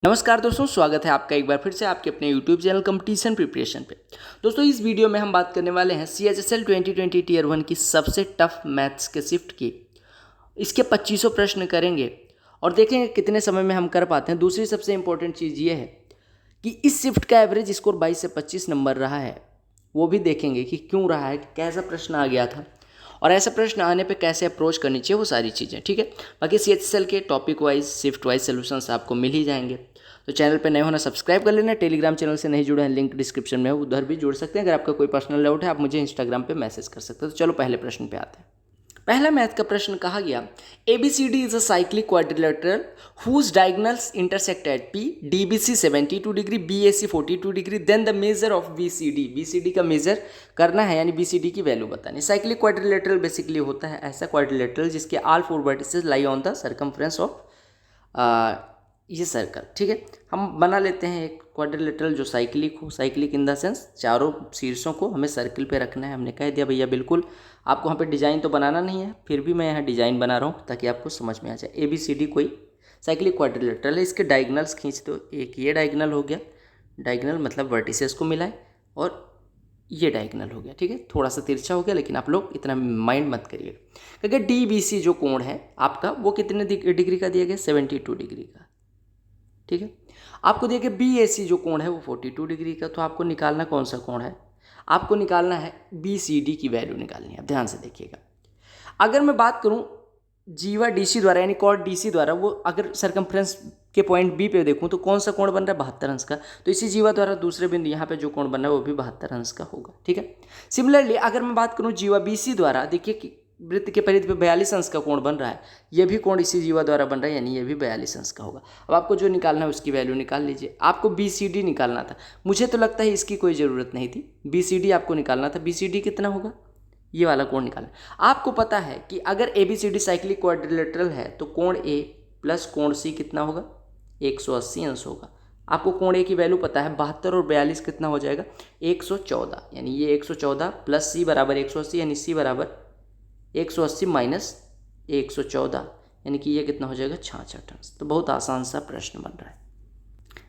नमस्कार दोस्तों, स्वागत है आपका एक बार फिर से आपके अपने YouTube चैनल कंपटीशन प्रिपरेशन पे। दोस्तों, इस वीडियो में हम बात करने वाले हैं CHSL 2020 टीयर 1 की सबसे टफ मैथ्स के शिफ्ट की। इसके 2500 प्रश्न करेंगे और देखेंगे कितने समय में हम कर पाते हैं। दूसरी सबसे इंपॉर्टेंट चीज़ ये है कि इस शिफ्ट का एवरेज स्कोर 22 से 25 नंबर रहा है। वो भी देखेंगे कि क्यों रहा है, कैसा प्रश्न आ गया था और ऐसा प्रश्न आने पे कैसे अप्रोच करनी चाहिए, वो सारी चीज़ें। ठीक है, बाकी CHSL के topic wise shift wise solutions आपको मिल ही जाएंगे। तो चैनल पे नए होना सब्सक्राइब कर लेना। टेलीग्राम चैनल से नहीं जुड़े हैं, लिंक डिस्क्रिप्शन में है, उधर भी जुड़ सकते हैं। अगर आपका कोई पर्सनल डाउट है आप मुझे इंस्टाग्राम पे मैसेज कर सकते हैं। तो चलो पहले प्रश्न पे आते हैं। पहला मैथ का प्रश्न कहा गया, ABCD is a cyclic quadrilateral whose diagonals intersect at P, DBC 72 degree, BAC 42 degree, then the measure of BCD। BCD का मेजर करना है, यानी BCD की वैल्यू बतानी। साइक्लिक क्वाड्रिलेटरल बेसिकली होता है ऐसा क्वाड्रिलेटरल जिसके all four vertices lie on the circumference of ये सर्कल। ठीक है, हम बना लेते हैं एक क्वाड्रिलेटरल जो साइक्लिक हो। साइक्लिक इन द सेंस चारों शीर्षों को हमें सर्किल पे रखना है। हमने कह दिया भैया बिल्कुल, आपको वहाँ पे डिज़ाइन तो बनाना नहीं है, फिर भी मैं यहाँ डिज़ाइन बना रहा हूँ ताकि आपको समझ में आ जाए। ABCD कोई साइक्लिक क्वाड्रिलेटरल है। इसके डायगोनल्स खींच दो। एक ये डायगोनल हो गया, डायगोनल मतलब वर्टिसेस को मिलाए, और ये डायगोनल हो गया। ठीक है, थोड़ा सा तिरछा हो गया, लेकिन आप लोग इतना माइंड मत करिएगा। क्योंकि DBC जो कोण है आपका, वो कितने डिग्री का दिया गया? 72 डिग्री का। ठीक है, आपको दिया गया BAC जो कोण है वो 42 डिग्री का। तो आपको निकालना कौन सा कोण है? आपको निकालना है BCD की वैल्यू निकालनी है। ध्यान से देखिएगा, अगर मैं बात करूं जीवा DC द्वारा, यानी कॉट DC द्वारा, वो अगर सरकमफ्रेंस के पॉइंट B पे देखूं तो कौन सा कोण बन रहा है? 72 अंश का। तो इसी जीवा द्वारा दूसरे बिंदु यहाँ पे जो कोण बन रहा है वो भी 72 अंश का होगा। ठीक है, सिमिलरली अगर मैं बात करूं जीवा BC द्वारा, देखिए कि वृत्त के परिधि पे 42 अंश का कोण बन रहा है। ये भी कोण इसी जीवा द्वारा बन रहा है, यानी ये भी 42 अंश का होगा। अब आपको जो निकालना है उसकी वैल्यू निकाल लीजिए। आपको BCD निकालना था, मुझे तो लगता है इसकी कोई ज़रूरत नहीं थी। BCD आपको निकालना था। BCD कितना होगा? ये वाला कोण निकालना। आपको पता है कि अगर ABCD साइक्लिक क्वाड्रिलेटरल है तो कोण A प्लस कोण C कितना होगा? 180 अंश होगा। आपको कोण A की वैल्यू पता है, 72 और 42 कितना हो जाएगा? 114, यानी ये 114 प्लस C बराबर 180, यानी C बराबर 180 माइनस 114, यानी कि ये कितना हो जाएगा? 66 अंश। तो बहुत आसान सा प्रश्न बन रहा है।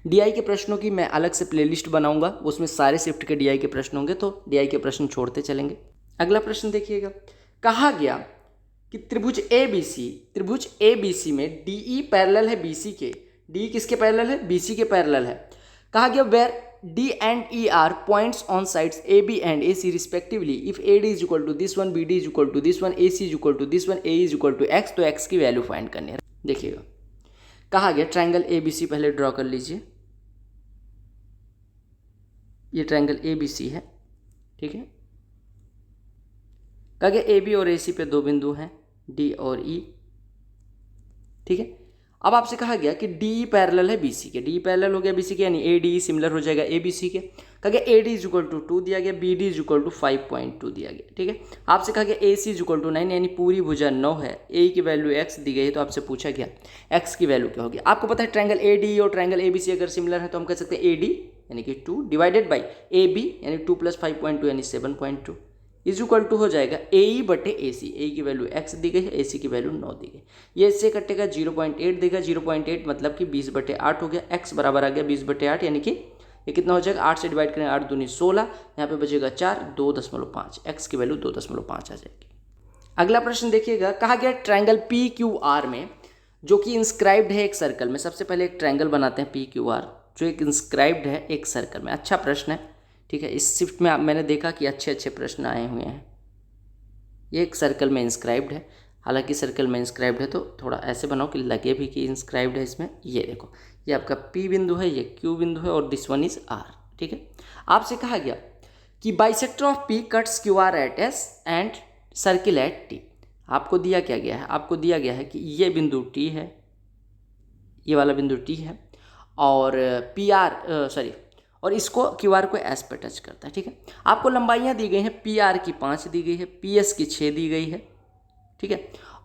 DI के प्रश्नों की मैं अलग से प्लेलिस्ट बनाऊंगा, उसमें सारे शिफ्ट के DI के प्रश्न होंगे, तो DI के प्रश्न छोड़ते चलेंगे। अगला प्रश्न देखिएगा, कहा गया कि त्रिभुज ABC में DE पैरेलल है BC के। DE किसके पैरेलल है? BC के पैरेलल है। कहा गया where D and E are points on sides AB and AC respectively. If AD is equal to this one, BD is equal to this one, AC is equal to this one, AE is equal to X, तो X की value find करनी है। देखिएगा, कहा गया triangle ABC पहले draw कर लीजिए। ये ट्रायंगल ABC है। ठीक है, कहा गया AB और AC पे दो बिंदु हैं, D और E। ठीक है, अब आपसे कहा गया कि DE पैरेलल है BC के। DE पैरेलल हो गया BC के, यानी ADE सिमिलर हो जाएगा ABC के। कहा गया AD इज इक्वल टू 2 दिया गया, BD इज इक्वल टू 5.2 दिया गया। ठीक है, आपसे कहा गया AC इज इक्वल टू 9, यानी पूरी भुजा 9 है। A की वैल्यू X दी गई है, तो आपसे पूछा गया X की वैल्यू क्या होगी। आपको पता है ट्रायंगल ADE और ट्रायंगल ABC अगर सिमिलर है तो हम कह सकते हैं AD यानी कि 2 डिवाइडेड बाई AB यानी 2 प्लस 5.2 यानी 7.2 इज इक्वल टू हो जाएगा AE बटे AC। A की वैल्यू X दी गई है, AC की वैल्यू 9 दी गई। ये इससे कटेगा 0.8 देगा। 0.8 मतलब कि 20/8 हो गया। X बराबर आ गया 20/8, यानी कि ये कितना हो जाएगा? 8 से डिवाइड करें, 8 दूनी 16, यहाँ पे बचेगा 4, 2.5। X की वैल्यू 2.5 आ जाएगी। अगला प्रश्न देखिएगा, कहा गया ट्रायंगल PQR में जो कि इंस्क्राइब्ड है एक सर्कल में। सबसे पहले एक ट्रायंगल बनाते हैं PQR जो एक इंस्क्राइब्ड है एक सर्कल में। अच्छा प्रश्न है। ठीक है, इस शिफ्ट में मैंने देखा कि अच्छे अच्छे प्रश्न आए हुए हैं। ये एक सर्कल में इंस्क्राइब्ड है, हालांकि सर्कल में इंस्क्राइब्ड है तो थोड़ा ऐसे बनाओ कि लगे भी कि इंस्क्राइब्ड है इसमें। ये देखो, ये आपका P बिंदु है, ये Q बिंदु है, और दिस वन इज R। ठीक है, आपसे कहा गया कि bisector of P cuts QR at S and circle at T। आपको दिया क्या गया है? आपको दिया गया है कि ये बिंदु T है, ये वाला बिंदु T है, और और इसको QR को S पे टच करता है। ठीक है, आपको लंबाइयाँ दी गई हैं, PR की 5 दी गई है, PS की 6 दी गई है। ठीक है,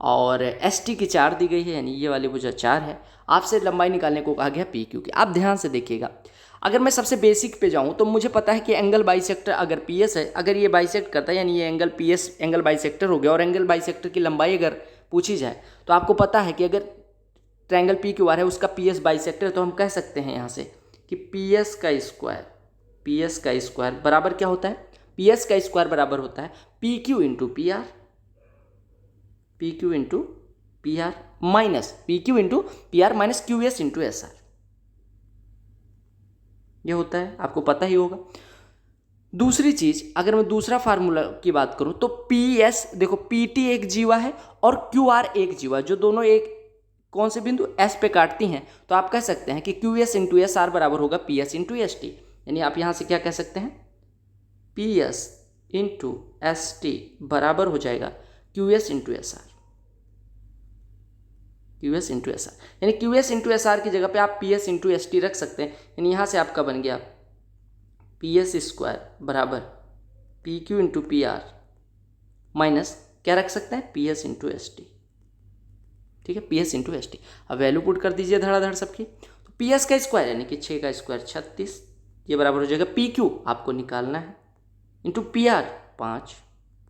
और ST की 4 दी गई है, यानी ये वाली भुजा 4 है। आपसे लंबाई निकालने को कहा गया PQ की। आप ध्यान से देखिएगा, अगर मैं सबसे बेसिक पे जाऊँ तो मुझे पता है कि एंगल बाइसेक्टर अगर PS है, अगर ये बाइसेक्ट करता है यानी ये एंगल PS एंगल बाइसेक्टर हो गया। और एंगल बाइसेक्टर की लंबाई अगर पूछी जाए तो आपको पता है कि अगर ट्रायंगल पी क्यू आर है उसका पी एस बाइसेक्टर, तो हम कह सकते हैं यहाँ से कि पी एस का स्क्वायर बराबर क्या होता है, पी एस का स्क्वायर बराबर होता है P Q into P are, P Q into P are minus P Q into P are minus Q S into S are. ये होता है, आपको पता ही होगा। दूसरी चीज, अगर मैं दूसरा फार्मूला की बात करूं तो पी एस, देखो पी टी एक जीवा है और क्यू आर एक जीवा, जो दोनों एक कौन से बिंदु एस पे काटती हैं, तो आप कह सकते हैं कि Q S into S R बराबर होगा P S into S T. यानी आप यहां से क्या कह सकते हैं, P S into S T बराबर हो जाएगा Q S into S R, Q S into S R. यानी Q S into S R की जगह पे आप P S into S T रख सकते हैं। यानी यहाँ से आपका बन गया पी एस स्क्वायर बराबर P Q into P are minus क्या रख सकते हैं, P S into S T. ठीक है, P S into S T. अब वैल्यू पुट कर दीजिए धड़ाधड़ सबकी। तो पी एस का स्क्वायर यानी कि 6 का स्क्वायर 36, ये बराबर हो जाएगा पी क्यू आपको निकालना है into P are 5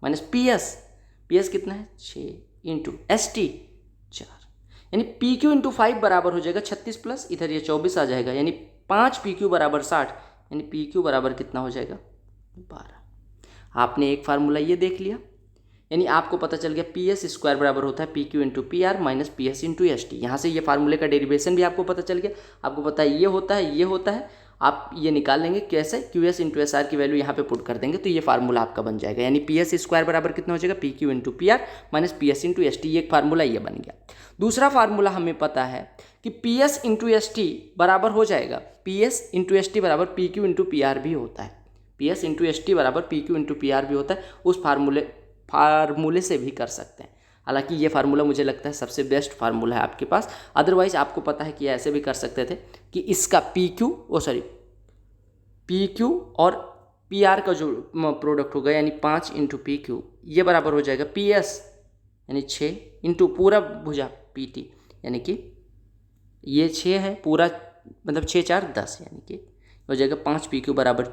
minus P S कितना है 6 इंटू एस टी 4, यानी पी क्यू इंटू 5 बराबर हो जाएगा 36 प्लस इधर ये 24 आ जाएगा, यानी 5 पी क्यू बराबर 60, यानी पी क्यू बराबर कितना हो जाएगा 12। आपने एक फार्मूला ये देख लिया, यानी आपको पता चल गया पी एस स्क्वायर बराबर होता है P Q into P are minus P S into S T. यहाँ से ये फार्मूले का डेरिवेशन भी आपको पता चल गया, आपको पता है ये होता है, ये होता है, आप ये निकाल लेंगे कैसे, Q S into S R की वैल्यू यहाँ पे पुट कर देंगे तो ये फार्मूला आपका बन जाएगा। यानी पी एस स्क्वायर बराबर कितना हो जाएगा, P Q into P are minus P S into S T, ये एक फार्मूला ये बन गया। दूसरा फार्मूला हमें पता है कि P S into S T बराबर हो जाएगा, P S into S T बराबर P Q into P R भी होता है, P S into S T बराबर P Q into P R भी होता है, उस फार्मूले से भी कर सकते हैं। हालांकि ये फार्मूला मुझे लगता है सबसे बेस्ट फार्मूला है आपके पास, अदरवाइज आपको पता है कि ऐसे भी कर सकते थे कि इसका पी क्यू और पी आर का जो प्रोडक्ट होगा यानी 5 इंटू पी क्यू, ये बराबर हो जाएगा पी एस यानी 6 इंटू पूरा भुजा पी टी, यानी कि ये 6 है पूरा, मतलब 6 4 10, यानी कि हो जाएगा 5 पी क्यू बराबर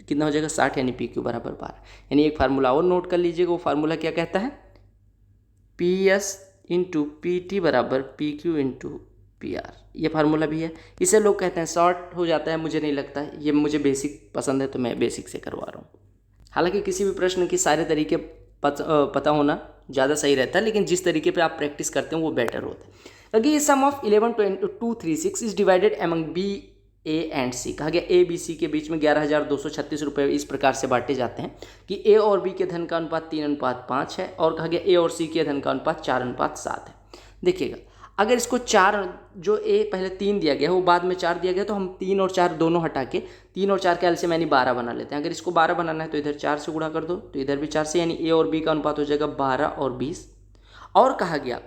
कितना हो जाएगा 60, यानी पी क्यू बराबर 12। यानी एक फार्मूला और नोट कर लीजिएगा, वो फार्मूला क्या कहता है, P S into P T बराबर P Q into P R. ये फार्मूला भी है, इसे लोग कहते हैं शॉर्ट हो जाता है, मुझे नहीं लगता है, ये मुझे बेसिक पसंद है तो मैं बेसिक से करवा रहा हूँ। हालांकि किसी भी प्रश्न की सारे तरीके पता होना ज़्यादा सही रहता है, लेकिन जिस तरीके पे आप प्रैक्टिस करते हैं वो बेटर होता है। क्योंकि sum of 11,236 is divided among B A and C, कहा गया ए बी सी के बीच में 11,236 रुपये इस प्रकार से बांटे जाते हैं कि ए और बी के धन का अनुपात 3:5 है और कहा गया ए और सी के धन का अनुपात 4:7 है। देखिएगा अगर इसको 4, जो ए पहले 3 दिया गया है वो बाद में 4 दिया गया, तो हम 3 और 4 दोनों हटा के 3 और 4 के एलसीएम यानी 12 बना लेते हैं। अगर इसको 12 बनाना है तो इधर 4 से गुणा कर दो, तो इधर भी 4 से, यानी ए और बी का अनुपात हो जाएगा 12 और 20। और कहा गया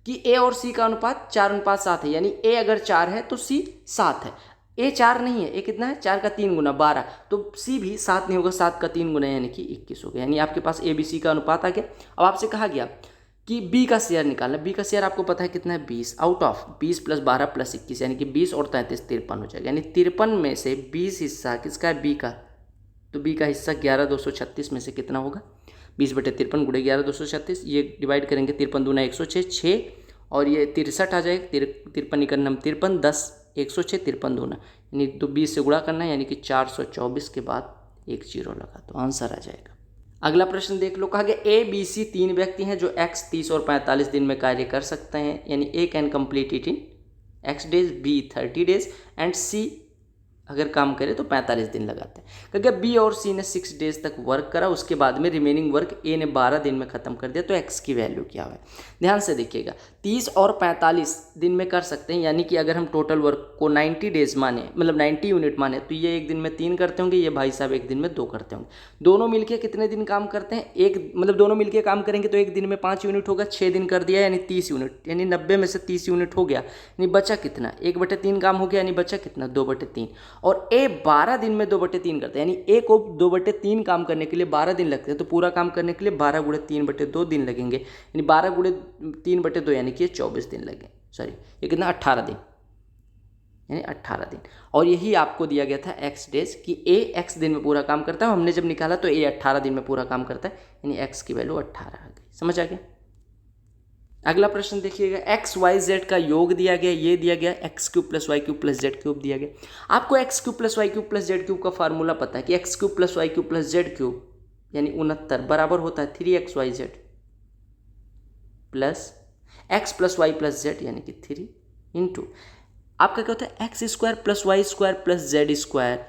कि ए और सी का अनुपात 4:7 है, यानी ए अगर 4 है तो सी 7 है, ए 4 नहीं है, ए कितना है 4 का 3 गुना 12, तो सी भी 7 नहीं होगा, 7 का 3 गुना यानी कि 21 हो गया। यानी आपके पास ए बी सी का अनुपात आ गया। अब आपसे कहा गया कि बी का शेयर निकालना, बी का शेयर आपको पता है कितना है 20, आउट ऑफ 20 + 12 + 21 यानी कि 20 और 33 53 हो जाएगा। यानी 53 में से 20 हिस्सा किसका है, बी का, तो बी का हिस्सा 11,236 में से कितना होगा 20/53 गुणे 11,236, ये डिवाइड करेंगे 53 दूना 106 6 और ये 63 आ जाएगा, 53 इकन्नम 53 10 106 53 दूना, यानी तो 20 से गुणा करना है, यानी कि 424 के बाद एक जीरो लगा तो आंसर आ जाएगा। अगला प्रश्न देख लो, कहा गया ए बी सी 3 व्यक्ति हैं जो x 30 और 45 दिन में कार्य कर सकते हैं, यानी A can complete it in x days, B 30 days and C अगर काम करे तो 45 दिन लगाते हैं। क्योंकि बी और सी ने 6 डेज तक वर्क करा, उसके बाद में रिमेनिंग वर्क ए ने 12 दिन में ख़त्म कर दिया, तो एक्स की वैल्यू क्या है। ध्यान से देखिएगा 30 और 45 दिन में कर सकते हैं, यानी कि अगर हम टोटल वर्क को 90 डेज माने, मतलब 90 यूनिट माने, तो ये एक दिन में 3 करते होंगे, ये भाई साहब एक दिन में 2 करते होंगे। दोनों मिलके कितने दिन काम करते हैं, एक मतलब दोनों मिलके काम करेंगे तो एक दिन में 5 यूनिट होगा, 6 दिन कर दिया यानी 30 यूनिट, यानी 90 में से 30 यूनिट हो गया, यानी बचा कितना 1/3 काम हो गया, यानी बचा कितना 2/3। और ए 12 दिन में 2/3 करते हैं, यानी ए को 2/3 काम करने के लिए 12 दिन लगते हैं, तो पूरा काम करने के लिए 12 × 3/2 दिन लगेंगे, यानी 12 × 3/2 यानी कि 24 दिन लगे, सॉरी ये कितना 18 दिन, यानी 18 दिन। और यही आपको दिया गया था x डेज कि ए x दिन में पूरा काम करता है, हमने जब निकाला तो ए 18 दिन में पूरा काम करता है, यानी x की वैल्यू 18 आ गई। समझ आ गया। अगला प्रश्न देखिएगा, एक्स वाई जेड का योग दिया गया, ये दिया गया x cube plus y cube plus z cube दिया गया। आपको x cube plus y cube plus z cube का फार्मूला पता है कि x cube plus y cube plus z cube यानी 69 बराबर होता है 3xyz plus x plus Y plus z यानी कि 3 इंटू आपका क्या होता है x square plus y square plus z square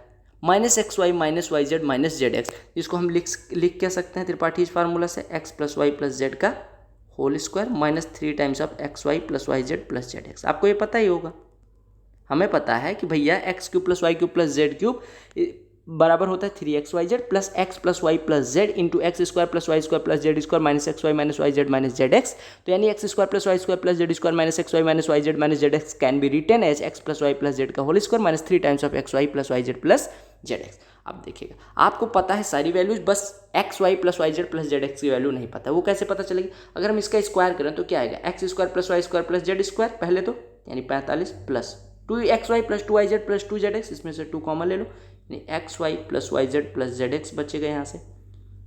minus x y minus y z minus Z X, जिसको हम लिख क्या सकते हैं त्रिपाठी फार्मूला से X plus Y plus Z का whole square minus 3 times of x Y plus Y Z plus Z X. आपको ये पता ही होगा, हमें पता है कि भैया x cube plus y cube plus z cube बराबर होता है 3xyz plus x plus Y plus z into x square plus y square plus z square minus x y minus y z minus Z x. तो यानी x square plus y square plus z square minus x y minus y z minus Z x can be written as x plus Y plus Z का whole square minus 3 times of x Y plus Y Z plus Z x. अब देखिएगा, आपको पता है सारी values, बस x Y plus Y Z plus Z x की value नहीं पता। वो कैसे पता चलेगी? अगर हम इसका स्क्वायर करें तो क्या आएगा, x square plus y square plus z square पहले तो यानी 45 plus 2xy plus 2yz plus 2zx, इसमें से 2 कॉमन ले लो यानी x Y plus Y Z plus Z x बचेगा यहाँ से,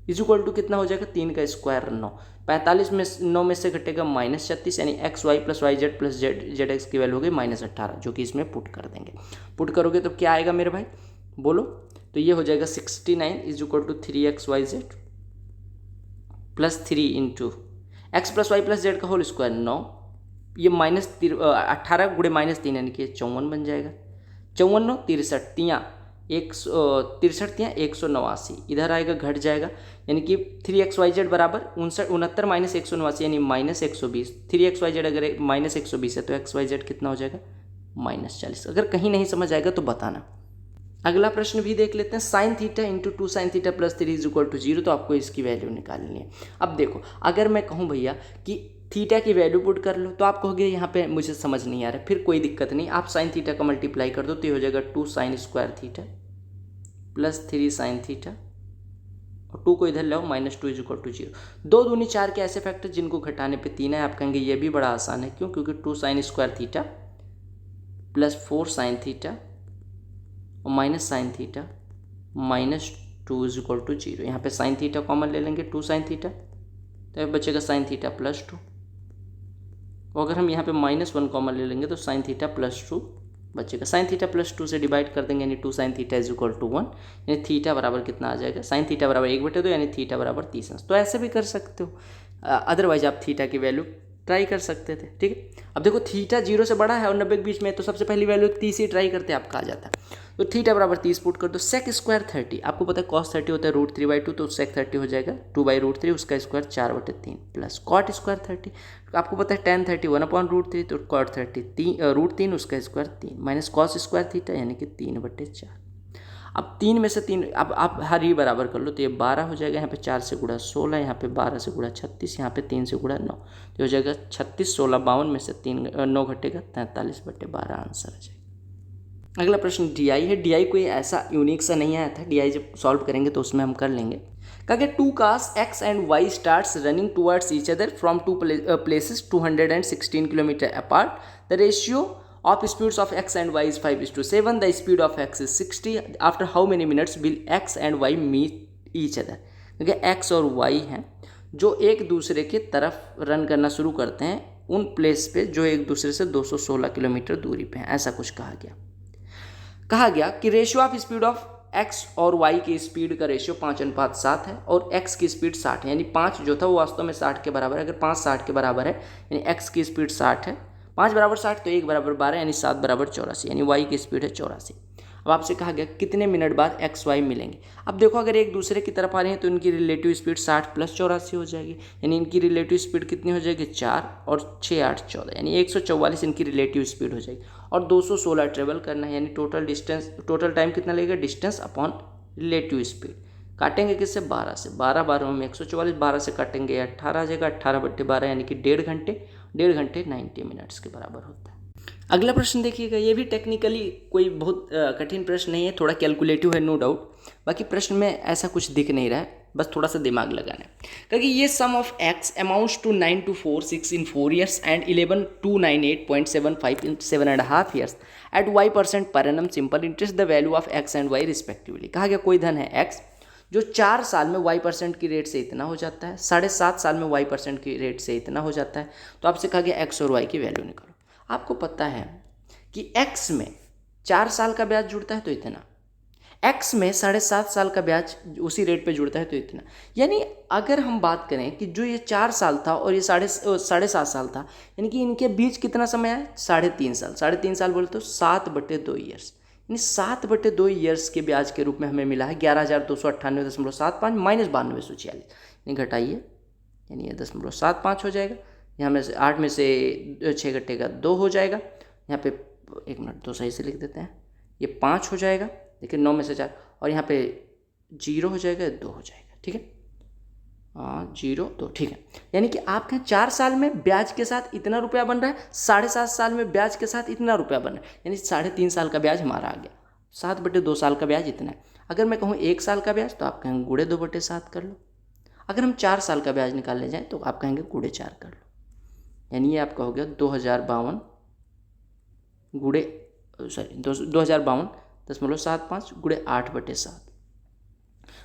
इज इक्वल टू कितना हो जाएगा 3 का स्क्वायर 9, 45 में 9 में से घटेगा -36 यानी x Y plus Y Z plus Z x की वैल्यू हो गई -18, जो कि इसमें पुट कर देंगे। पुट करोगे तो क्या आएगा मेरे भाई बोलो? तो ये हो जाएगा 69 is equal to 3xyz plus 3 into x plus Y plus Z का होल स्क्वायर 9, ये -18 गुड़े -3 यानी कि 54 बन जाएगा। 54 9 63 189, इधर आएगा घट जाएगा यानी कि 3xyz बराबर 69 माइनस 189 यानी -120। 3xyz अगर -120 है तो xyz कितना हो जाएगा -40। अगर कहीं नहीं समझ आएगा तो बताना। अगला प्रश्न भी देख लेते हैं, sine theta into 2 sine theta plus 3 is equal to 0, तो आपको इसकी वैल्यू निकालनी है। अब देखो, अगर मैं कहूँ भैया कि थीटा की वैल्यू पुट कर लो तो आप कहोगे यहाँ पे मुझे समझ नहीं आ रहा है, फिर कोई दिक्कत नहीं, आप साइन थीटा का मल्टीप्लाई कर दो तो ये हो जाएगा 2 sine square theta plus 3 sign theta और 2 को इधर लाओ -2 इज इक्वल टू 0। 2 दूनी 4 के ऐसे फैक्टर जिनको घटाने पे 3 है, आप कहेंगे ये भी बड़ा आसान है, क्यों? क्योंकि 2 sine square theta plus 4 sine theta और minus sine theta -2 is equal to 0। यहाँ पे साइन थीटा कॉमन ले लेंगे 2 साइन थीटा, तो बचेगा साइन थीटा प्लस 2, और अगर हम यहाँ पे -1 कॉमन ले लेंगे तो साइन थीटा प्लस 2 बचेगा। साइन थीटा प्लस 2 से डिवाइड कर देंगे यानी 2 sine theta is equal to 1, यानी थीटा बराबर कितना आ जाएगा, साइन थीटा बराबर 1/2 यानी थीटा बराबर 30 अंश। तो ऐसे भी कर सकते हो, अदरवाइज आप थीटा की वैल्यू ट्राई कर सकते थे। ठीक है, अब देखो थीटा 0 से बड़ा है और 90 के बीच में, तो सबसे पहली वैल्यू 30 ही ट्राई करते आपका आ जाता है। तो थीटा बराबर 30 पुट कर दो। सेक स्क्वायर 30, आपको पता है कॉस 30 होता है √3/2, तो सेक 30 हो जाएगा 2/√3, उसका स्क्वायर 4/3 प्लस कॉट स्क्वायर 30, आपको पता है tan 30 1/√3, तो कॉट 30 √3 उसका square 3 minus cos square theta यानी कि 3/4। अब 3 में से 3 अब आप हर ही बराबर कर लो तो ये 12 हो जाएगा, यहाँ पे 4 से गुणा 16, यहाँ पे 12 से गुणा 36, यहाँ पे 3 से गुणा 9, तो हो जाएगा 36 16 52 में से 9 घटेगा 43/12 आंसर आ जाएगा। अगला प्रश्न DI है। DI कोई ऐसा यूनिक सा नहीं आया था, DI जब सॉल्व करेंगे तो उसमें हम कर लेंगे। कहा कि 2 cars X and Y starts running towards each other from 2 places 216 km apart. The ratio of speeds of X and Y is 5:7. The speed of X is 60. After how many minutes will X and Y meet each other? क्योंकि X और Y हैं जो एक दूसरे की तरफ run करना शुरू करते हैं उन प्लेस पे जो एक दूसरे से 216 किलोमीटर दूरी पे हैं, ऐसा कुछ कहा गया कि ratio of speed of x और y की स्पीड का रेशियो 5:7 है और x की स्पीड 60 है, यानी 5 जो था वो वास्तव में 60 के बराबर है। अगर 5 60 के बराबर है यानी x की स्पीड 60 है, 5 बराबर 60 तो 1 बराबर 12 यानी 7 बराबर 84, यानी y की स्पीड है 84। अब आपसे कहा गया कितने मिनट बाद एक्स वाई मिलेंगे। अब देखो अगर एक दूसरे की तरफ आ रही है तो इनकी रिलेटिव स्पीड 60 + 84 हो जाएगी, यानी इनकी रिलेटिव स्पीड कितनी हो जाएगी 4 और 6 8 14, यानी 144 इनकी रिलेटिव स्पीड हो जाएगी और 216 ट्रेवल करना है, यानी टोटल टाइम कितना लगेगा डिस्टेंस अपॉन रिलेटिव स्पीड। काटेंगे किससे 12 से, 12 12 में 144, 12 से काटेंगे 18 आ जाएगा, 18/12 यानी कि 1.5 घंटे 90 मिनट्स के बराबर होता है। अगला प्रश्न देखिएगा, ये भी टेक्निकली कोई बहुत कठिन प्रश्न नहीं है, थोड़ा कैलकुलेटिव है नो डाउट, बाकी प्रश्न में ऐसा कुछ दिख नहीं रहा है, बस थोड़ा सा दिमाग लगाना है। क्योंकि ये sum of x amounts to 9246 in 4 years and 11298.75 in 7.5 years at y% per annum simple interest the value of x and y respectively. कहा गया कोई धन है x जो 4 साल में y% की रेट से इतना हो जाता है, 7.5 साल में y% की रेट से इतना हो जाता है। तो आपसे कहा गया x और y की वैल्यू निकालो। आपको पता है कि x में 4 साल का ब्याज जुड़ता है तो इतना, x में 7.5 साल का ब्याज उसी रेट पे जुड़ता है तो इतना। यानी अगर हम बात करें कि जो ये 4 साल था और ये 7.5 साल था, यानी कि इनके बीच कितना समय है, 3.5 साल। 3.5 साल बोले तो 7/2 ईयर्स, यानी 7/2 ईयर्स के ब्याज के रूप में हमें मिला है 11,298.75 माइनस 9246, यानी घटाइए, यानी ये 0.75 हो जाएगा। यहाँ में से 8 में से 6 घटेगा 2 हो जाएगा। यहाँ पे 1 मिनट 2 सही से लिख देते हैं, ये 5 हो जाएगा, देखिए 9 में से 4, और यहाँ पे 0 हो जाएगा, 2 हो जाएगा, ठीक है। 0 2, ठीक है। यानी कि आपके 4 साल में ब्याज के साथ इतना रुपया बन रहा है, 7.5 साल में ब्याज के साथ इतना रुपया बन रहा है, यानी 3.5 साल का ब्याज हमारा आ गया। 7/2 साल का ब्याज इतना है। अगर मैं कहूँ 1 साल का ब्याज तो आप कहेंगे गुणे 2/7 कर लो। अगर हम 4 साल का ब्याज निकालने जाएँ तो आप कहेंगे गुणे 4 कर लो। यानी ये आपका हो गया 2052.75 गुणे 8/7।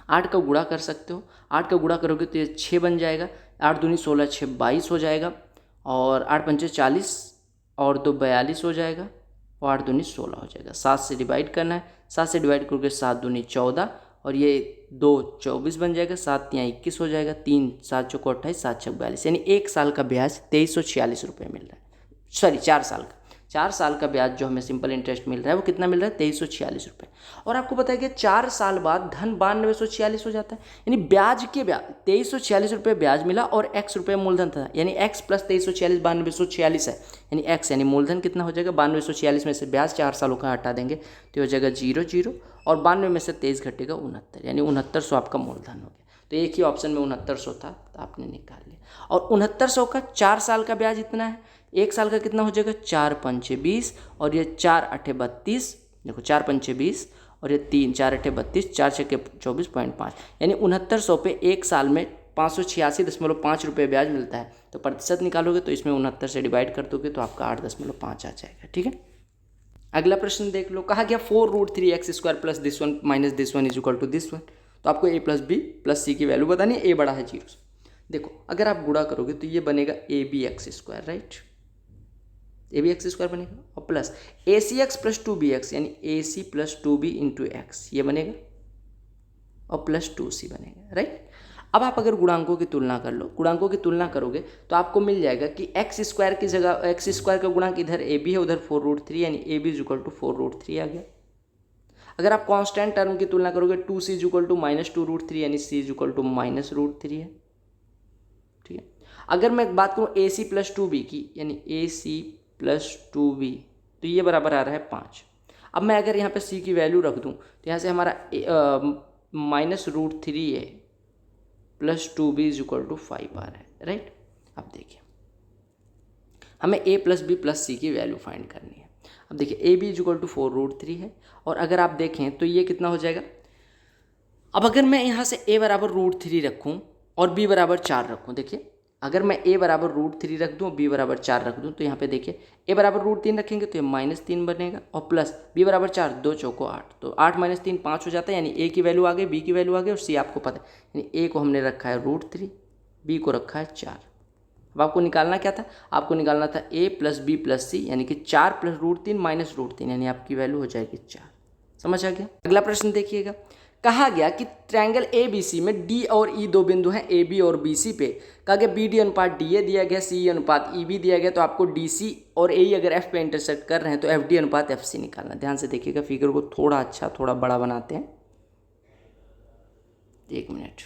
8 का गुणा कर सकते हो, 8 का गुणा करोगे तो ये 6 बन जाएगा, 8 दूनी 16, 6 22 हो जाएगा, और 8 पंचे 40 और 2 42 हो जाएगा, और 8 दूनी 16 हो जाएगा। 7 से डिवाइड करना है, 7 से डिवाइड करोगे 7 दूनी 14, और ये 2 24 बन जाएगा, 7 यहाँ 21 हो जाएगा, 3 7 चौको 28, 7 छक 42, यानी 1 साल का ब्याज 2346 रुपये मिल रहा है। सॉरी 4 साल का, 4 साल का ब्याज जो हमें सिंपल इंटरेस्ट मिल रहा है वो कितना मिल रहा है, 2346 रुपये। और आपको पता है कि 4 साल बाद धन 9246 हो जाता है, यानी ब्याज के ब्याज 2346 रुपये ब्याज मिला और x रुपये मूलधन था, यानी x प्लस 2346 9246 है, यानी x यानी मूलधन कितना हो जाएगा, 9246 में से ब्याज 4 सालों का हटा देंगे तो हो जाएगा 0 0, और 92 में से 23 घटेगा 69, यानी 6900 आपका मूलधन हो गया। तो एक ही ऑप्शन में 6900 था तो आपने निकाल लिया। और 6900 का 4 साल का ब्याज इतना है, 1 साल का कितना हो जाएगा, 4 पंचे 20, और ये 4 8 32, देखो 4 पंचे 20, और ये 3 4 8 32, 4 छक्के 24.5, यानी 6900 पे 1 साल में 586.5 रुपये ब्याज मिलता है। तो प्रतिशत निकालोगे तो इसमें 69 से डिवाइड कर दोगे तो आपका 8.5 आ जाएगा, ठीक है। अगला प्रश्न देख लो, कहा गया 4√3x² plus this one minus this one is equal to this one. तो आपको a plus b plus c की वैल्यू बतानी है, a बड़ा है 0 से। देखो अगर आप गुणा करोगे तो ये बनेगा abx², राइट, abx² बनेगा, और प्लस acx प्लस 2bx, यानी ac plus 2b into x ये बनेगा, और प्लस 2c बनेगा, राइट। अब आप अगर गुणांकों की तुलना कर लो, गुणांकों की तुलना करोगे तो आपको मिल जाएगा कि x² की जगह x² का गुणांक इधर ab है, उधर 4√3, यानी ab इज इक्वल टू 4√3 आ गया। अगर आप कांस्टेंट टर्म की तुलना करोगे 2c इज इक्वल टू -2√3, यानी c इज इक्वल टू -√3 है, ठीक है। अगर मैं बात करूँ ac प्लस 2b की, यानी ac प्लस 2b, तो ये बराबर आ रहा है 5। अब मैं अगर यहाँ पे c की वैल्यू रख दूँ तो यहाँ से हमारा -√3 है plus 2b is equal to 5 आ रहा है, राइट। अब देखिए हमें a plus b plus c की वैल्यू फाइंड करनी है। अब देखिए a b is equal to 4√3 है, और अगर आप देखें तो ये कितना हो जाएगा। अब अगर मैं यहाँ से a बराबर √3 रखूँ और b बराबर 4 रखूँ, देखिए अगर मैं a बराबर √3 रख दूँ और b बराबर 4 रख दूँ तो यहाँ पे देखिए a बराबर √3 रखेंगे तो ये -3 बनेगा, और प्लस b बराबर 4, 2 चौको 8, तो 8 - 3 5 हो जाता है, यानी a की वैल्यू आ गई, b की वैल्यू आ गई, और c आपको पता है, यानी a को हमने रखा है √3, b को रखा है 4। अब आपको निकालना क्या था, आपको निकालना था a प्लस बी प्लस सी, यानी कि 4 प्लस √3 माइनस √3, यानी आपकी वैल्यू हो जाएगी 4। समझ आ गया। अगला प्रश्न देखिएगा, कहा गया कि ट्रायंगल ABC में D और E दो बिंदु हैं AB और BC पे, कहा गया BD अनुपात DA दिया गया, CE अनुपात EB दिया गया, तो आपको DC और AE अगर F पे इंटरसेक्ट कर रहे हैं तो FD अनुपात FC निकालना। ध्यान से देखिएगा, फिगर को थोड़ा अच्छा थोड़ा बड़ा बनाते हैं, 1 मिनट,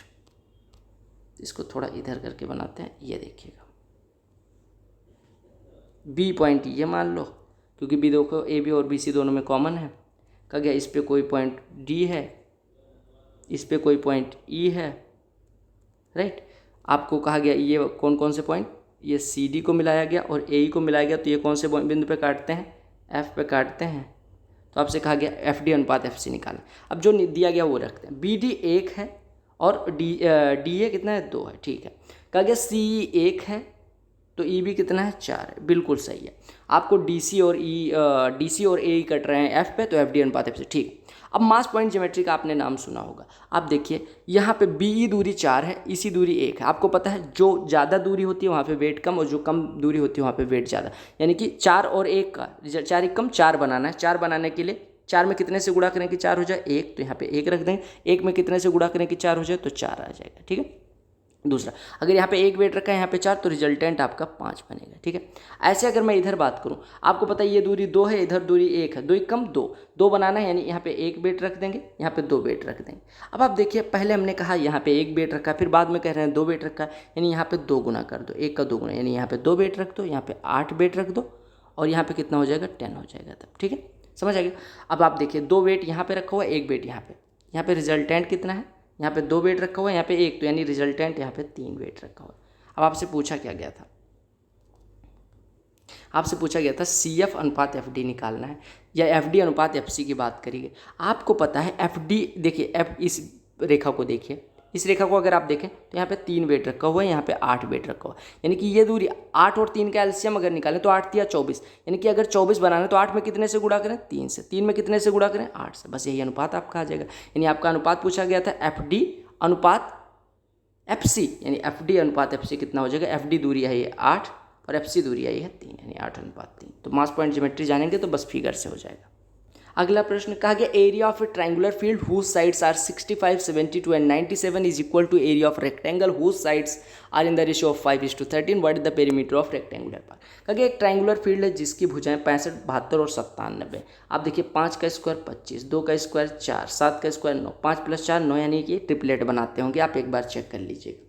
इसको थोड़ा इधर करके बनाते हैं। ये देखिएगा B पॉइंट ये मान लो, क्योंकि B देखो AB और BC दोनों में कॉमन है। कहा गया इस पे कोई पॉइंट D है, इस पे कोई पॉइंट E है, राइट। आपको कहा गया ये कौन कौन से पॉइंट, ये CD को मिलाया गया और AE को मिलाया गया, तो ये कौन से बिंदु पे काटते हैं, F पे काटते हैं। तो आपसे कहा गया FD अनुपात FC निकालें। अब जो दिया गया वो रखते हैं, BD 1 है और DA कितना है, 2 है, ठीक है। कहा गया CE 1 है तो ई भी कितना है 4 है, बिल्कुल सही है। आपको डी सी और ए कट रहे हैं एफ पे, तो एफ डी अनुपात एफ सी, ठीक। अब मास पॉइंट ज्योमेट्री का आपने नाम सुना होगा। आप देखिए यहाँ पे बी ई दूरी 4 है, इसी दूरी 1 है। आपको पता है जो ज़्यादा दूरी होती है वहाँ पे वेट कम, और जो कम दूरी होती है वहाँ पे वेट ज़्यादा। यानी कि 4 और 1 का 4 1 कम 4 बनाना है। 4 बनाने के लिए 4 में कितने से गुणा करें कि 4 हो जाए 1, तो यहाँ पे 1 रख देंगे। 1 में कितने से गुणा करें कि 4 हो जाए, तो 4 आ जाएगा, ठीक है। दूसरा, अगर यहाँ पे 1 वेट रखा है, यहाँ पे 4, तो रिजल्टेंट आपका 5 बनेगा, ठीक है। ऐसे अगर मैं इधर बात करूँ, आपको पता है ये दूरी 2 है, इधर दूरी 1 है, 2 1 कम 2 बनाना है, यानी यहाँ पे 1 वेट रख देंगे, यहाँ पे 2 वेट रख देंगे। अब आप देखिए, पहले हमने कहा यहाँ पे 1 वेट रखा है, फिर बाद में कह रहे हैं 2 वेट रखा है, यानी यहाँ पे 2 गुना कर दो, 1 का 2 गुना, यानी यहाँ पे 2 वेट रख दो, यहाँ पे 8 वेट रख दो, और यहाँ पे कितना हो जाएगा 10 हो जाएगा तब, ठीक है, समझ आ गया। अब आप देखिए 2 वेट यहाँ पे रखा हुआ है, 1 वेट यहाँ पे रिजल्टेंट कितना है, यहाँ पे 2 वेट रखा हुआ है, यहाँ पे 1, तो यानी रिजल्टेंट यहाँ पे 3 वेट रखा हुआ है। अब आपसे पूछा क्या गया था, आपसे पूछा गया था सी एफ अनुपात एफ डी निकालना है, या एफ डी अनुपात एफ सी की बात करिए। आपको पता है एफ डी, देखिए एफ, इस रेखा को देखिए, इस रेखा को अगर आप देखें तो यहाँ पे 3 वेट रखा हुआ है, यहाँ पे 8 वेट रखा हुआ है, यानी कि ये दूरी 8 और 3 का एलसीएम अगर निकालें तो 8 या 24, यानी कि अगर 24 बनाना है तो 8 में कितने से गुणा करें, 3 से, 3 में कितने से गुणा करें, 8 से, बस यही अनुपात आपका आ जाएगा। यानी आपका अनुपात पूछा गया था एफ डी अनुपात एफ सी, यानी एफ डी अनुपात एफ सी कितना हो जाएगा, एफ डी दूरी आई है 8 और एफ सी दूरी आई है 3, यानी 8:3। तो मास पॉइंट ज्योमेट्री जानेंगे तो बस फिगर से हो जाएगा। अगला प्रश्न कहा गया area of a triangular field whose sides are 65, 72 and 97 is equal to area of rectangle whose sides are in the ratio of 5:13, what is the perimeter of rectangular park. कहा गया एक ट्रायंगुलर फील्ड है जिसकी भुजाएं 65, 72 और 97। आप देखिए 5 का स्क्वायर 25, 2 का स्क्वायर 4, 7 का स्क्वायर 9, 5 + 4 9, यानी कि ट्रिपलेट बनाते होंगे, आप एक बार चेक कर लीजिएगा,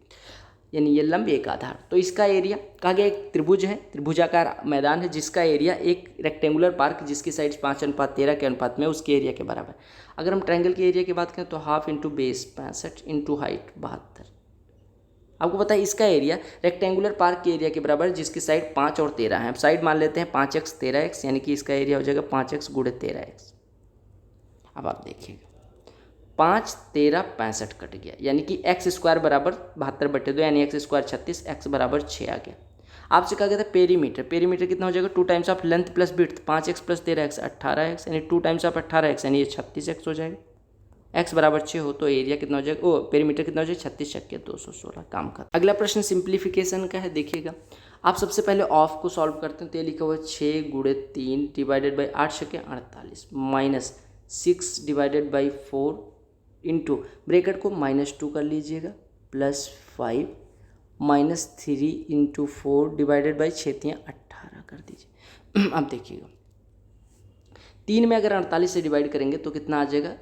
यानी ये लंब एक आधार। तो इसका एरिया कहा गया एक त्रिभुज है, त्रिभुजाकार मैदान है जिसका एरिया एक रेक्टेंगुलर पार्क जिसकी साइड्स 5:13 के अनुपात में उसके एरिया के बराबर। अगर हम ट्रायंगल के एरिया की बात करें तो half into base 65 into height 72। आपको पता है इसका एरिया रेक्टेंगुलर पार्क के एरिया के बराबर है जिसकी साइड 5 और 13 है। अब साइड मान लेते हैं 5x 13x, यानी कि इसका एरिया हो जाएगा 5x × 13x। अब आप देखिएगा 5 13 65 कट गया, यानी कि एक्स स्क्वायर बराबर 72/2, यानी एक्स स्क्वायर 36, एक्स बराबर 6 आ गया। आपसे कहा गया था पेरीमीटर, पेरीमीटर कितना हो जाएगा 2 times of length plus width, 5x + 13x 18x, यानी 2 टाइम्स ऑफ 18x, यानी ये 36x हो जाएगा। एक्स बराबर 6 हो तो एरिया कितना हो जाएगा, पेरीमीटर कितना हो जाएगा 36 × 216, काम खत्म। अगला प्रश्न सिंप्लीफिकेशन का है, देखिएगा आप सबसे पहले ऑफ को सॉल्व करते हैं तो ये लिखा हुआ है 6 × 3 divided by 8 × 48 minus 6 divided by 4 into bracket को -2 कर लीजिएगा +5 माइनस 3 इंटू 4 डिवाइडेड बाई 6 18 कर दीजिए। अब देखिएगा 3 में अगर 48 से डिवाइड करेंगे तो कितना आ जाएगा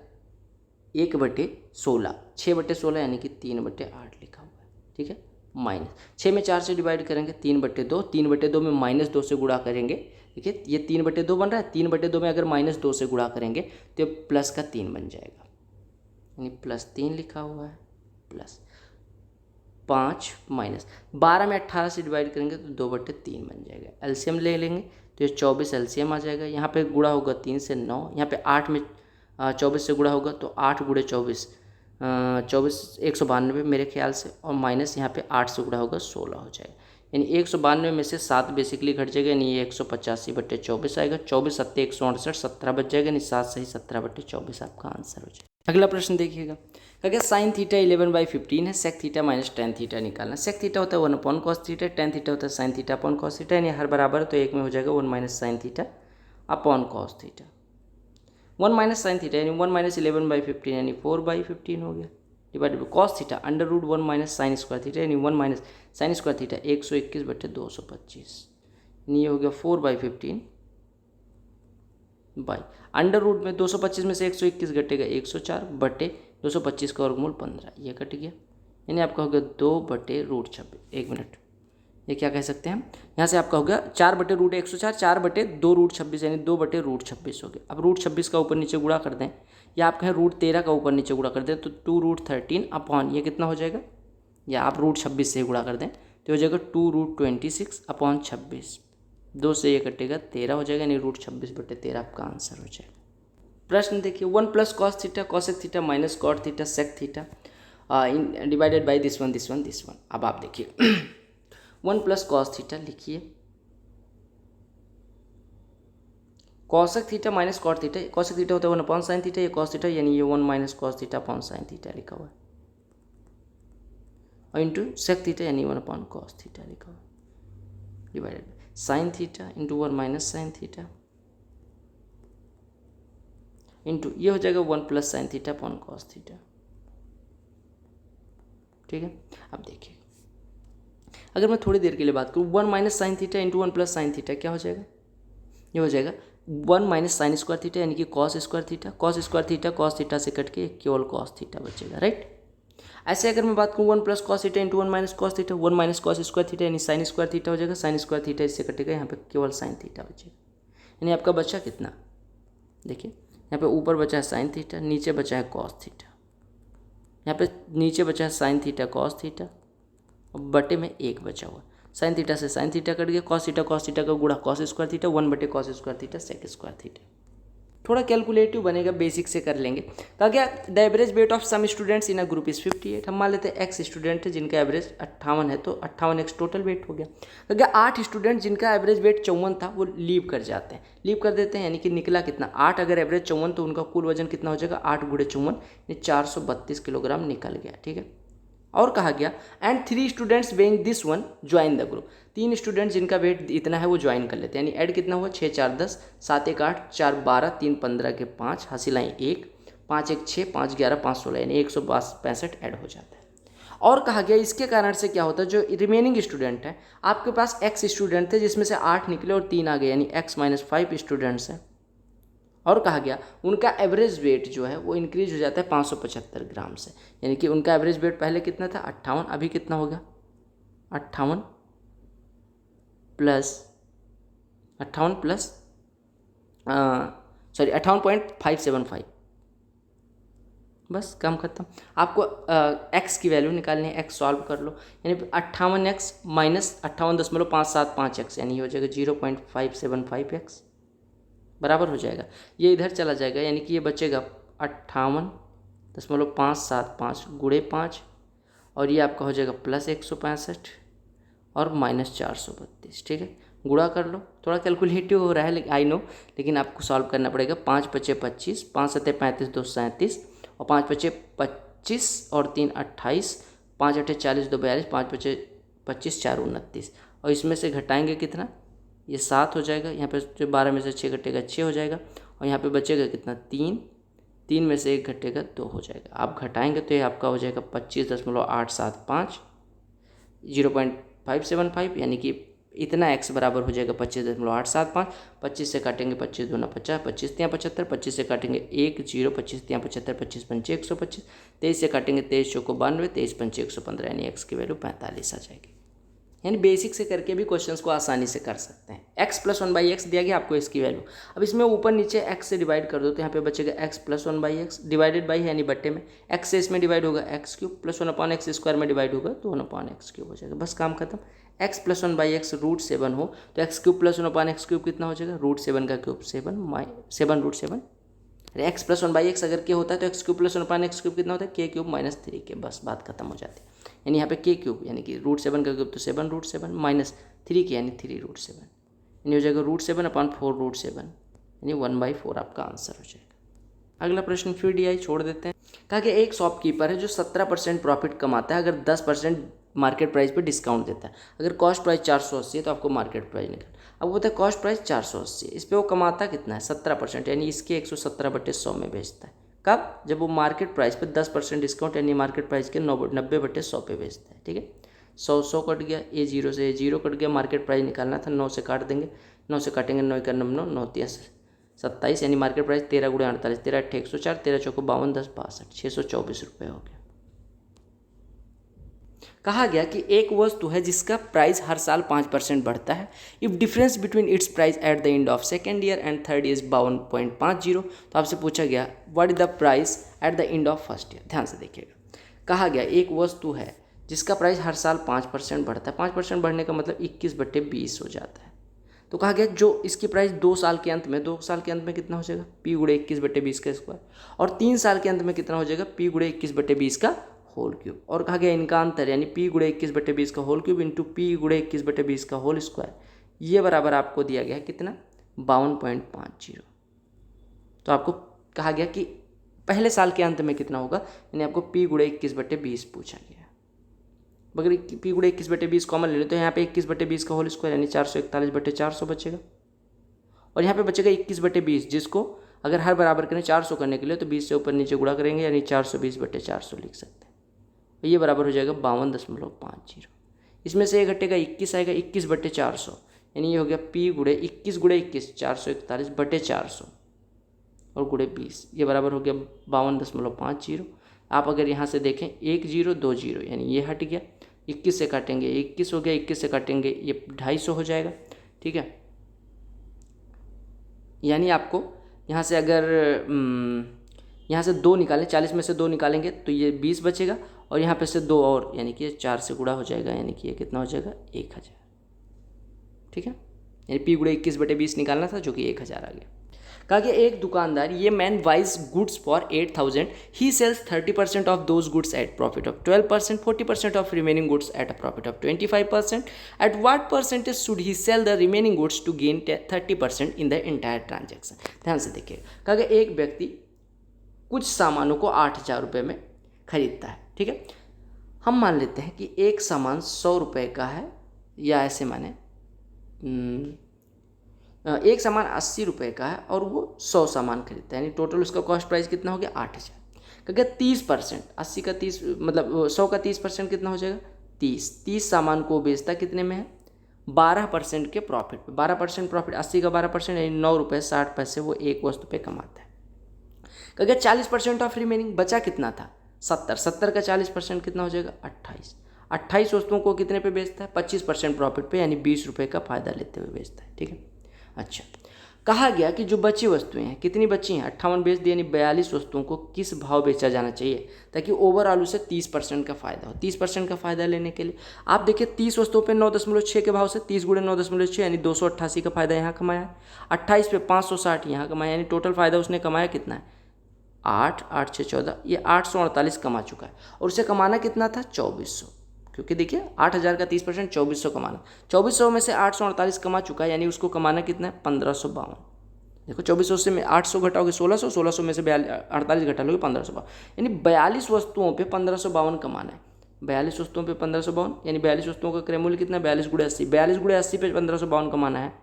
1/16, 6/16 यानी कि 3/8 लिखा हुआ है, ठीक है। माइनस 6 में 4 से डिवाइड करेंगे 3/2, 3/2 में -2 से गुणा करेंगे, देखिए ये 3/2 बन रहा है, 3/2 में अगर -2 से गुणा करेंगे तो प्लस का 3 बन जाएगा, यानी +3 लिखा हुआ है, प्लस 5 माइनस 12 में 18 से डिवाइड करेंगे तो 2/3 बन जाएगा। एलसीएम ले लेंगे तो ये 24 एलसीएम आ जाएगा। यहाँ पे गुणा होगा 3 से 9, यहाँ पे 8 में 24 से गुणा होगा तो 8 × 24 192 मेरे ख्याल से, और माइनस यहाँ पे 8 से गुणा होगा 16 हो जाएगा, यानी 192 में से 7 बेसिकली घट जाएगा, यानी ये 185/24 आएगा। 24 7 168, 17 बच जाएगा, यानी 7 सही 17/24 आपका आंसर हो जाएगा। अगला प्रश्न देखिएगा, क्या sin थीटा 11/15 है, sec theta minus tan theta निकालना। sec थीटा होता है 1/cos थीटा, tan थीटा होता है sin theta upon cos theta, यानी हर बराबर तो एक में हो जाएगा 1 - sin theta upon cos theta. 1 - sin theta यानी 1 - 11/15 यानी 4/15 हो गया, divided by cos theta √1 - sin square theta यानी 1 - sin स्क्वायर थीटा 121/225, यानी ये हो गया 4/15 बाई √ में 225 में से 121 घटेगा 104/225 का वर्गमूल 15, ये कट गया, यानी आपका हो गया 2/√26। 1 मिनट, ये क्या कह सकते हैं हम, यहाँ से आपका हो गया 4/√104, 4/2√26 यानी 2/√26 हो गया। अब √26 का ऊपर नीचे गुणा कर दें, या आप कहें √13 का ऊपर नीचे गुणा कर दें तो 2√13 अपॉन ये कितना हो जाएगा, या आप √26 से गुणा कर दें तो हो जाएगा 2√26 अपॉन 26, 2 से ये कटेगा 13 हो जाएगा, यानी √26/13 आपका आंसर हो जाएगा। प्रश्न देखिए 1 + cos theta cosec theta minus cot theta sec theta divided by this one. अब आप देखिए 1 प्लस कॉस थीटा लिखिए, cosec theta minus cot theta, cosec theta होता है 1 अपॉन साइन थीटा, ये कॉस थीटा यानी ये 1 minus cos theta upon sine theta लिखा हुआ है, और इंटू सेक थीटा यानी 1 अपॉन कॉस थीटा लिखा हुआ है, divided by sine theta into 1 minus sine theta into ये हो जाएगा 1 plus sine theta upon cos theta. ठीक है, अब देखिए अगर मैं थोड़ी देर के लिए बात करूँ, 1 minus sine theta into 1 plus sine theta क्या हो जाएगा, ये हो जाएगा 1 माइनस साइन स्क्वायर थीटा यानी कि cos square theta, cos square theta cos theta से कट के केवल कॉस थीटा बचेगा, राइट। ऐसे अगर मैं बात करूँ 1 plus cos theta into 1 minus cos theta, 1 minus cos square theta यानी साइन स्क्वायर थीटा हो जाएगा, साइन स्क्वायर थीटा इससे कटेगा, यहाँ पे केवल साइन थीटा बचेगा, यानी आपका बचा कितना, देखिए यहाँ पे ऊपर बचा है साइन थीटा, नीचे बचा है कॉस थीटा, यहाँ पे नीचे बचा है साइन थीटा कॉस थीटा और बटे में 1 बचा हुआ, साइन थीटा से साइन थीटा कट गया, कॉस थीटा का गुणा कॉस स्क्वायर थीटा, 1 बटे cos square theta sec square theta. थोड़ा कैलकुलेटिव बनेगा, बेसिक से कर लेंगे। कहा गया the average weight of some students in a group is 58। हम मान लेते हैं एक्स स्टूडेंट है जिनका एवरेज 58 है, तो 58 एक्स टोटल वेट हो गया। कहा गया 8 स्टूडेंट जिनका एवरेज वेट 54 था वो लीव कर जाते हैं, लीव कर देते हैं, यानी कि निकला कितना 8, अगर एवरेज 54 तो उनका कुल वजन कितना हो जाएगा 8 गुणे 54 यानी 432 किलोग्राम निकल गया। ठीक है, और कहा गया and 3 students weighing this one join the group. 3 student जिनका वेट इतना है वो ज्वाइन कर लेते हैं, यानी ऐड कितना हुआ 6 4 10, 7 1 8, 4 12, 3 15 के 5, हासिलाई 1, 5 1 6, 5 11, 5 16 यानी 165 ऐड हो जाता है। और कहा गया इसके कारण से क्या होता है, जो रिमेनिंग स्टूडेंट है, आपके पास एक्स स्टूडेंट थे जिसमें से 8 निकले और 3 आ गए, यानी x माइनस 5 स्टूडेंट्स हैं। और कहा गया उनका एवरेज वेट जो है वो इंक्रीज हो जाता है 575 ग्राम से, यानी कि उनका एवरेज वेट पहले कितना था 58, अभी कितना हो गया 58 प्लस 58.575, बस काम खत्म। आपको x की वैल्यू निकालनी है, x सॉल्व कर लो, यानी 58x माइनस 58.575x यानी ये हो जाएगा 0.575x बराबर हो जाएगा, ये इधर चला जाएगा, यानी कि ये बचेगा 58.575 गुणे 5 और ये आपका हो जाएगा प्लस 165 और माइनस 432। ठीक है, गुणा कर लो, थोड़ा कैलकुलेटिव हो रहा है आई नो, लेकिन आपको सॉल्व करना पड़ेगा। 5 5 25, 5 7 35, 2 37 और 5 5 25 और 3 28, 5 8 40, 2 42, 5 5 25, 4 29 और इसमें से घटाएंगे कितना, ये 7 हो जाएगा, यहाँ पे जो 12 में से 6 घटेगा 6 हो जाएगा और यहाँ पे बचेगा कितना 3, 3 में से 1 घटेगा 2 हो जाएगा। आप घटाएंगे तो ये आपका हो जाएगा 25.875 0.575, यानी कि इतना x बराबर हो जाएगा 25.875। 25 से काटेंगे 25 दूना 50, 25 तियाँ 75, 25 से काटेंगे 1 0, 25 तियाँ 75, 25 पंचे 125, 23 से काटेंगे 23 चौको 92, 23 पंचे 115 यानी x की वैल्यू 45 आ जाएगी। यानी बेसिक से करके भी क्वेश्चंस को आसानी से कर सकते हैं। x प्लस 1/x दिया गया आपको इसकी वैल्यू, अब इसमें ऊपर नीचे x से डिवाइड कर दो तो यहाँ पे बचेगा x plus 1/x divided by यानी बट्टे में x से इसमें डिवाइड होगा x cube plus 1/x square में डिवाइड होगा तो 1/x क्यूब हो जाएगा, बस काम खत्म। x प्लस 1/x रूट 7 हो तो x cube plus 1/x cube कितना हो जाएगा, रूट 7 का क्यूब 7 रूट 7, अरे x प्लस 1/x अगर k होता है तो x cube plus 1/x cube कितना होता है k क्यूब माइनस 3k, बस बात खत्म हो जाती है। यानी यहाँ पे k क्यूब यानी कि रूट 7 का क्यूब तो 7 रूट 7 माइनस 3k यानी 3 रूट 7 यानी हो जाएगा रूट 7 अपॉन 4 रूट 7 यानी 1/4 आपका आंसर हो जाएगा। अगला प्रश्न फिर DI छोड़ देते हैं। कहा कि एक शॉपकीपर है जो 17% प्रॉफिट कमाता है अगर 10% मार्केट प्राइस पे डिस्काउंट देता है। अगर कॉस्ट प्राइस 480 है तो आपको मार्केट प्राइस निकाल, अब वो होता है कॉस्ट प्राइस 480 है, इस पर वो कमाता कितना है 17%, यानी इसके 117/100 में बेचता है। कब, जब वो मार्केट प्राइस पे 10% डिस्काउंट यानी मार्केट प्राइस के 90/100 पे बेचता है। ठीक है, 100 कट गया, A0 से A0 कट गया, मार्केट प्राइस निकालना था, 9 से काट देंगे, 9 से काटेंगे 9 का 9 9 3 27 यानी मार्केट प्राइस 13 गुणे 48, 13 8 104, 13 चौको 52, 10 62, 624 रुपये हो गया। कहा गया कि एक वस्तु है जिसका प्राइस हर साल 5% बढ़ता है, if difference between its price at the end of second year and third year is 52.50, तो आपसे पूछा गया what is the price at the end of first year. ध्यान से देखिएगा, कहा गया एक वस्तु है जिसका प्राइस हर साल 5% बढ़ता है, 5% बढ़ने का मतलब 21/20 हो जाता है। तो कहा गया जो इसकी प्राइस 2 साल के अंत में, 2 साल के अंत में कितना हो जाएगा P गुणे 21/20 का स्क्वायर, और 3 साल के अंत में कितना हो जाएगा P गुणे 21/20 का होल क्यूब, और कहा गया इनका अंतर यानी p गुणे 21/20 का होल क्यूब इंटू p गुणे 21/20 का होल स्क्वायर, ये बराबर आपको दिया गया है कितना 52.50। तो आपको कहा गया कि पहले साल के अंत में कितना होगा, यानी आपको p गुणे 21/20 पूछा गया। अगर p गुणे 21/20 कॉमन ले लो तो यहाँ पे 21/20 का होल स्क्वायर यानी 441/400 बचेगा, और यहाँ पे बचेगा 21/20, जिसको अगर हर बराबर करें 400 करने के लिए तो 20 से ऊपर नीचे गुणा करेंगे यानी 420/400 लिख सकते हैं। तो ये बराबर हो जाएगा 52.50। इसमें से ये घटेगा 21 आएगा 21/400, यानी ये हो गया p गुणे 21 441/400 और गुणे 20, ये बराबर हो गया 52.50। आप अगर यहाँ से देखें 1 0 2 0 यानी ये हट गया, 21 से काटेंगे 21 हो गया, 21 से काटेंगे ये 250 हो जाएगा। ठीक है, यानी आपको यहाँ से अगर यहाँ से 2 निकालें, 40 में से 2 निकालेंगे तो ये 20 बचेगा, और यहाँ पे से 2 और यानी कि 4 से गुणा हो जाएगा, यानी कि ये कितना हो जाएगा 1000। ठीक है, यानी p गुणे 21/20 निकालना था जो कि 1000 आ गया। कहा कि एक दुकानदार ये man buys goods for 8000, he sells 30% of those goods at profit of 12%, 40% of remaining goods at a profit of 25%, at what percentage should he sell the remaining goods to gain 30% in the entire transaction. ध्यान से देखिए, कहा कि एक व्यक्ति कुछ सामानों को 8000 रुपये में खरीदता है। ठीक है, हम मान लेते हैं कि एक सामान 100 रुपये का है, या ऐसे माने एक सामान 80 रुपये का है और वो 100 सामान खरीदता है, यानी टोटल उसका कॉस्ट प्राइस कितना हो गया 8000। क्योंकि 30%, 80 का 30 मतलब 100 का 30% कितना हो जाएगा 30 सामान को बेचता कितने में है 12% के प्रॉफिट पे। 12% प्रॉफिट, 80 का 12% यानी 9 रुपये 60 पैसे वो एक वस्तु पे कमाता है। क्योंकि 40% ऑफ रिमेनिंग बचा कितना था 70 का 40% कितना हो जाएगा 28 वस्तुओं को कितने पे बेचता है 25% प्रॉफिट पे, यानी 20 रुपये का फ़ायदा लेते हुए बेचता है। ठीक है, अच्छा, कहा गया कि जो बची वस्तुएं हैं कितनी बची हैं 58 बेच दी, यानी 42 वस्तुओं को किस भाव बेचा जाना चाहिए ताकि ओवरऑल उसे 30% का फ़ायदा हो। 30% का फ़ायदा लेने के लिए आप देखिए 30 वस्तुओं पे 9.6 के भाव से 30 गुणे 9.6 यानी 288 का फ़ायदा यहाँ कमाया है। 28 पे 560 यहाँ कमाया, यानी टोटल फ़ायदा उसने कमाया कितना है 8 8 6 14, ये 848 कमा चुका है, और उसे कमाना कितना था 2400, क्योंकि देखिए 8000 का 30% 2400 कमाना, 2400 में से 848 कमा चुका है, यानी उसको कमाना कितना है 1552। देखो 2400 से में 800 घटाओगे 1600, 1600 में से 48 घटा लोगे 1552, यानी 42 वस्तुओं पे 1552 कमाना है। 42 वस्तुओं पे 1552 यानी 42 वस्तुओं का क्रय मूल्य कितना है 42 गुणे 80, 42 गुणे 80 पे 1552 कमाना है,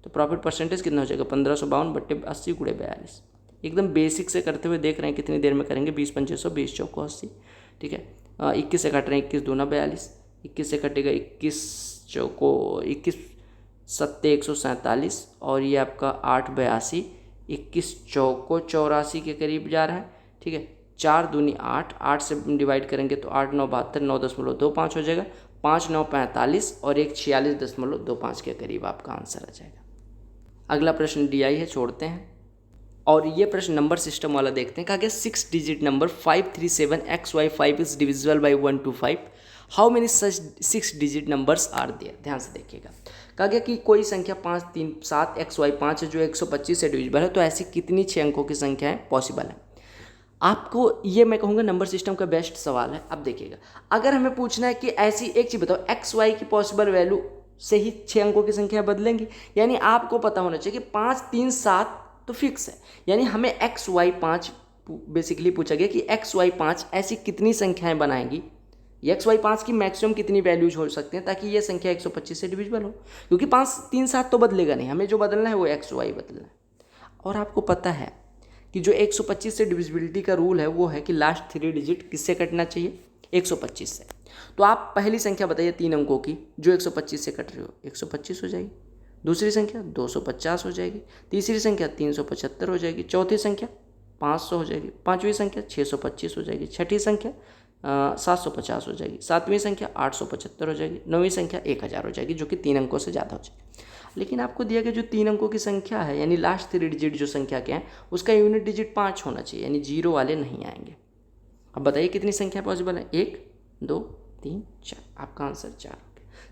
तो प्रॉफिट परसेंटेज कितना हो जाएगा 1552/80 गुणे 42। एकदम बेसिक से करते हुए देख रहे हैं कितनी देर में करेंगे 20 पंचे 100, 20 चौको 80। ठीक है, 21 से काट रहे हैं 21 दूना 42, 21 से कटेगा 21 चौको 21 सत्ते 147, और ये आपका 8 82, 21 चौको 84 के करीब जा रहा है। ठीक है, 4 दूनी 8, 8 से डिवाइड करेंगे तो 8 9 72, 9.25 हो जाएगा, 5 9 45 और एक 46.25 के करीब आपका आंसर आ जाएगा। अगला प्रश्न DI है, छोड़ते हैं, और ये प्रश्न नंबर सिस्टम वाला देखते हैं। कहा गया 6 digit number 537XY5 is divisible by 125, how many such 6 digit numbers are there. ध्यान से देखिएगा, कहा गया कि कोई संख्या 5 3 7 XY5 है जो 125 से डिविजिबल है, तो ऐसी कितनी 6 अंकों की संख्याएं पॉसिबल है। आपको ये मैं कहूँगा नंबर सिस्टम का बेस्ट सवाल है। अब देखिएगा, अगर हमें पूछना है कि ऐसी एक चीज़ बताओ XY की पॉसिबल वैल्यू से ही 6 अंकों की संख्या बदलेंगी, यानी आपको पता होना चाहिए कि 5 3 7 तो फिक्स है, यानी हमें XY5 बेसिकली पूछा गया कि XY5 ऐसी कितनी संख्याएं बनाएंगी, XY5 की मैक्सिमम कितनी वैल्यूज हो सकते हैं ताकि ये संख्या 125 से डिविजिबल हो, क्योंकि 5 3 7 तो बदलेगा नहीं, हमें जो बदलना है वो XY बदलना है। और आपको पता है कि जो 125 से डिविजिबिलिटी का रूल है वो है कि लास्ट 3 डिजिट किससे कटना चाहिए 125 से। तो आप पहली संख्या बताइए 3 अंकों की जो 125 से कट रही हो, 125 हो जाएगी, दूसरी संख्या 250 हो जाएगी, तीसरी संख्या 375 हो जाएगी, चौथी संख्या 500 हो जाएगी, पांचवी संख्या 625 हो जाएगी, छठी संख्या 750 हो जाएगी, सातवीं संख्या 875 हो जाएगी, नौवीं संख्या 1000 हो जाएगी, जो कि 3 अंकों से ज़्यादा हो जाएगी। लेकिन आपको दिया गया जो 3 अंकों की संख्या है यानी लास्ट 3 डिजिट जो संख्या के हैं उसका यूनिट डिजिट 5 होना चाहिए, यानी 0 वाले नहीं आएंगे। अब बताइए कितनी संख्या पॉसिबल है 1 2 3 4, आपका आंसर 4।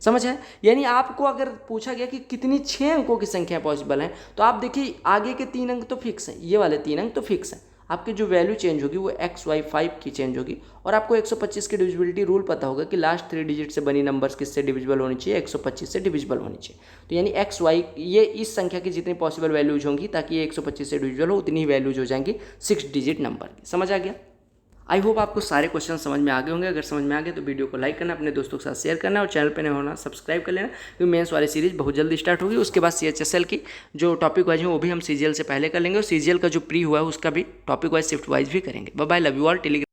समझ है, यानी आपको अगर पूछा गया कि कितनी 6 अंकों की संख्या पॉसिबल है तो आप देखिए आगे के 3 अंक तो फिक्स हैं, ये वाले 3 अंक तो फिक्स हैं, आपकी जो वैल्यू चेंज होगी वो XY5 की चेंज होगी। और आपको 125 की डिविजिबिलिटी रूल पता होगा कि लास्ट 3 डिजिट से बनी नंबर्स किससे डिविजिबल होनी चाहिए, 125 से डिविजिबल होनी चाहिए। तो यानी XY ये इस संख्या की जितनी पॉसिबल वैल्यूज होंगी ताकि ये 125 से डिविजिबल हो उतनी ही वैल्यूज हो जाएंगी 6 डिजिट नंबर की। समझ आ गया? आई होप आपको सारे क्वेश्चन समझ में आ गए होंगे। अगर समझ में आ गए तो वीडियो को लाइक करना, अपने दोस्तों के साथ शेयर करना और चैनल पर नहीं होना सब्सक्राइब कर लेना, क्योंकि मेंस वाली सीरीज बहुत जल्दी स्टार्ट होगी। उसके बाद CHSL की जो टॉपिक वाइज है वो भी हम CGL से पहले कर लेंगे और CGL का जो प्री हुआ है उसका भी टॉपिक वाइज शिफ्ट वाइज भी करेंगे। Bye bye, love you all. Telegram